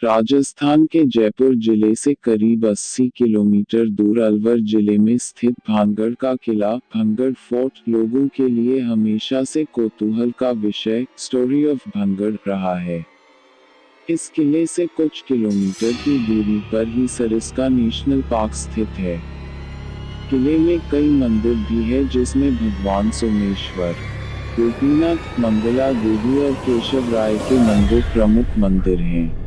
राजस्थान के जयपुर जिले से करीब 80 किलोमीटर दूर अलवर जिले में स्थित भानगढ़ का किला भानगढ़ फोर्ट लोगों के लिए हमेशा से कौतूहल का विषय स्टोरी ऑफ भानगढ़ रहा है। इस किले से कुछ किलोमीटर की दूरी पर ही सरिस्का नेशनल पार्क स्थित है। किले में कई मंदिर भी है जिसमें भगवान सोमेश्वर, गोपीनाथ, मंगला देवी और केशव राय के मंदिर प्रमुख मंदिर हैं।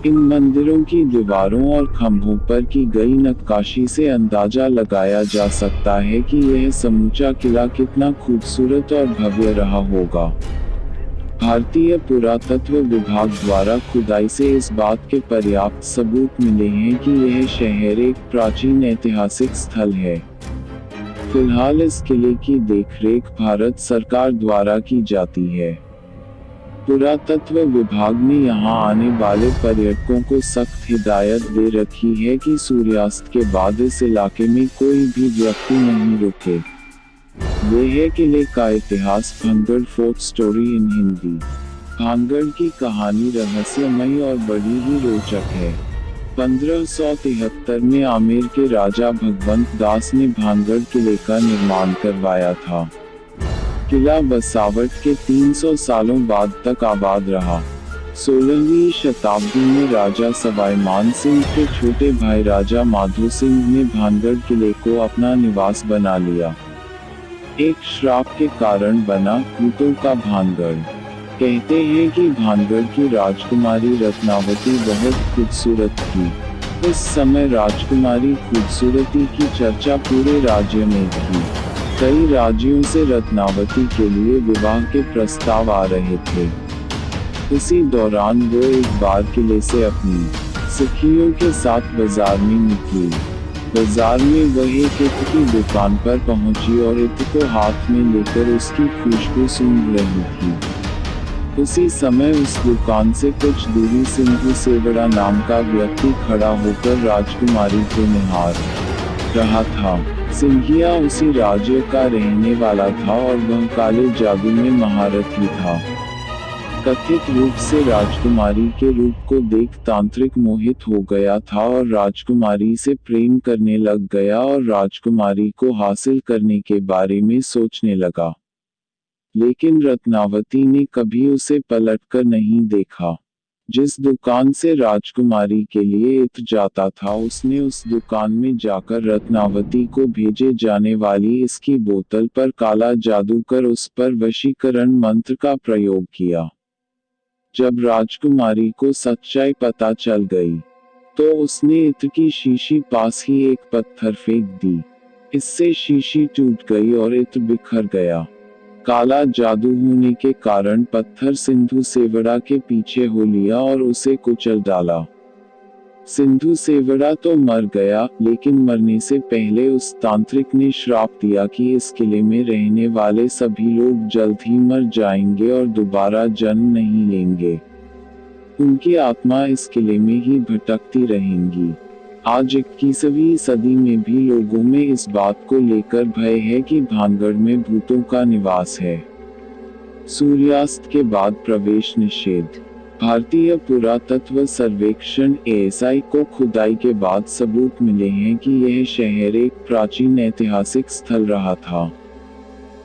इन मंदिरों की दीवारों और खंभों पर की गई नक्काशी से अंदाजा लगाया जा सकता है कि यह समूचा किला कितना खूबसूरत और भव्य रहा होगा। भारतीय पुरातत्व विभाग द्वारा खुदाई से इस बात के पर्याप्त सबूत मिले हैं कि यह शहर एक प्राचीन ऐतिहासिक स्थल है। फिलहाल इस किले की देखरेख भारत सरकार द्वारा की जाती है। पुरातत्व विभाग ने यहां आने वाले पर्यटकों को सख्त हिदायत दे रखी है कि सूर्यास्त के बाद इस इलाके में कोई भी व्यक्ति नहीं रुके। यह है किले का इतिहास Bhangarh fort story in Hindi. Bhangarh की कहानी रहस्यमयी और बड़ी ही रोचक है। 1573 में आमेर के राजा भगवंत दास ने भानगढ़ किले का निर्माण करवाया था। किला बसावट के 300 सालों बाद तक आबाद रहा। 16वीं शताब्दी में राजा सवाई मान सिंह के छोटे भाई राजा माधो सिंह ने भानगढ़ किले को अपना निवास बना लिया। एक श्राप के कारण बना भूतों का भानगढ़। कहते हैं कि भानगढ़ की राजकुमारी रत्नावती बहुत खूबसूरत थी। उस समय राजकुमारी खूबसूरती की चर्चा पूरे राज्य में थी। कई राज्यों से रत्नावती के लिए विवाह के प्रस्ताव आ रहे थे। उसी दौरान वो एक बार किले से अपनी सखियों के साथ बाजार में निकली। बाजार में वह एक इत्र की दुकान पर पहुंची और इत्र को हाथ में लेकर उसकी खुशबू सूंघ रही थी। उसी समय उस दुकान से कुछ दूरी सिंधु सेवड़ा नाम का व्यक्ति खड़ा होकर राजकुमारी को निहार रहा था। सिंघिया उसी राज्य का रहने वाला था और वह काले जादू में महारथी था। कथित रूप से राजकुमारी के रूप को देख तांत्रिक मोहित हो गया था और राजकुमारी से प्रेम करने लग गया और राजकुमारी को हासिल करने के बारे में सोचने लगा। लेकिन रत्नावती ने कभी उसे पलटकर नहीं देखा। जिस दुकान से राजकुमारी के लिए इत्र जाता था उसने उस दुकान में जाकर रत्नावती को भेजे जाने वाली इसकी बोतल पर काला जादू कर उस पर वशीकरण मंत्र का प्रयोग किया। जब राजकुमारी को सच्चाई पता चल गई तो उसने इत्र की शीशी पास ही एक पत्थर फेंक दी। इससे शीशी टूट गई और इत्र बिखर गया। काला जादू होने के कारण पत्थर सिंधु सेवड़ा के पीछे हो लिया और उसे कुचल डाला। सिंधु सेवड़ा तो मर गया, लेकिन मरने से पहले उस तांत्रिक ने श्राप दिया कि इस किले में रहने वाले सभी लोग जल्द ही मर जाएंगे और दोबारा जन्म नहीं लेंगे। उनकी आत्मा इस किले में ही भटकती रहेंगी। आज 21वीं सदी में भी लोगों में इस बात को लेकर भय है कि भानगढ़ में भूतों का निवास है। सूर्यास्त के बाद प्रवेश निषेध। भारतीय पुरातत्व सर्वेक्षण (ASI) को खुदाई के बाद सबूत मिले हैं कि यह शहर एक प्राचीन ऐतिहासिक स्थल रहा था।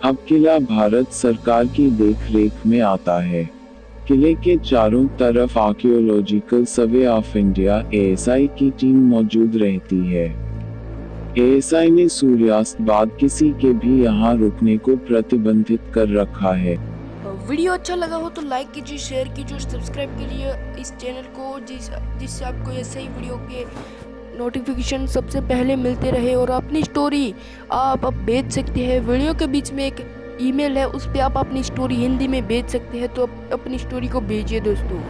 अब किला भारत सरकार की देखरेख में आता है। किले के चारों तरफ archaeological survey of India (ASI) की टीम मौजूद रहती है। ASI ने सूर्यास्त बाद किसी के भी यहां रुकने को प्रतिबंधित कर रखा है। वीडियो अच्छा लगा हो तो लाइक कीजिए, शेयर कीजिए, सब्सक्राइब कीजिए इस चैनल को जिससे आपको ऐसे ही वीडियो के नोटिफिकेशन सबसे पहले मिलते रहे। और अपनी स्टोरी आप भेज सकते हैं। वीडियो के बीच में एक ईमेल है, उस पर आप अपनी स्टोरी हिंदी में भेज सकते हैं। तो अपनी स्टोरी को भेजिए दोस्तों।